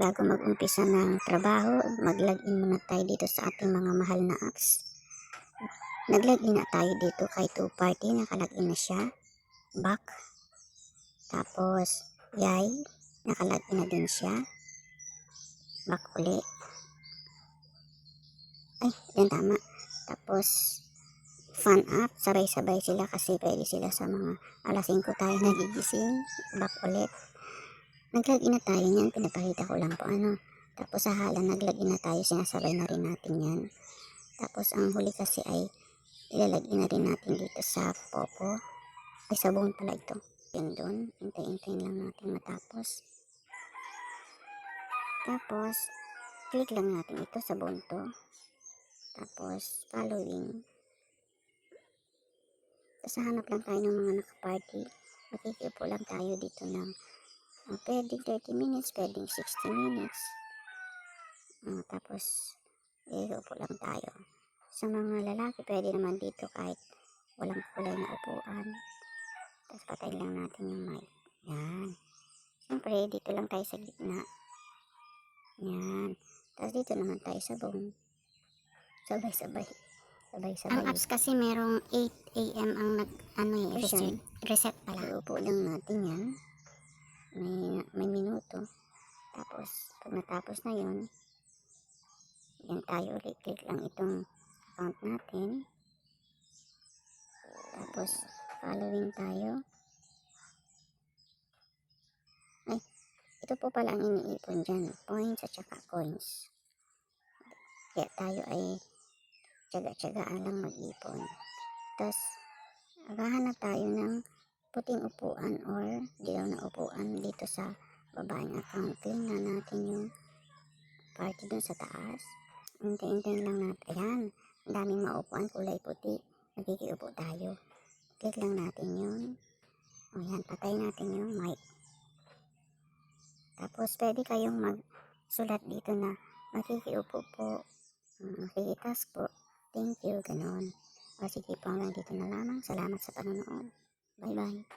Bago mag-umpisa ng trabaho, mag-login muna tayo dito sa ating mga mahal na apps. Nag-login na tayo dito kay 2Party, nakalagin na siya. Back. Tapos, Yay, nakalagin na din siya. Back uli. Ay, yan tama. Tapos, Fun app, sabay-sabay sila kasi pwede sila sa mga alas 5 tayo nagigising. Back ulit. Nag-login na tayo niyan, pinapakita ko lang po ano. Tapos sa halan, nag-login na tayo, sinasabay na rin natin yan. Tapos ang huli kasi ay ilalagin na rin natin dito sa Popo. Ay, sabon pala ito. Yan doon, hintay-hintayin lang natin matapos. Tapos, click lang natin ito sa bonto. Tapos, following. Tapos hanap lang tayo ng mga naka-party. Makikiupo lang tayo dito ng pwedeng 30 minutes, pwedeng 60 minutes. Tapos, iupo lang tayo. Sa mga lalaki, pwede naman dito kahit walang kulay na upuan. Tapos patayin lang natin yung mic. Yan. Siyempre, dito lang tayo sa gitna. Yan. Tapos dito naman tayo sa buong. Sabay-sabay. Ang apps kasi merong 8 AM ang reset pala. Iupo lang natin yan. May minuto. Tapos, pag natapos na yun, yan tayo ulit. Click lang itong account natin. Tapos, following tayo. Ay, ito po pala ang iniipon dyan. Points at saka coins. Kaya tayo ay tsaga-tsagaan lang mag-ipon. Tapos, hahanap tayo ng puting upuan or dilaw na upuan dito sa babaeng account. Click na natin yung party dun sa taas. Hintay-hintayin lang natin. Ayan, ang daming maupuan, kulay puti. Nagigiupo tayo. Click lang natin yun. O yan, patay natin yung mic. Tapos, pwede kayong magsulat dito na makikiupo po. Makikitas po. Thank you, ganon. O sige po, hanggang dito na lamang. Salamat sa panonood. Bye-bye.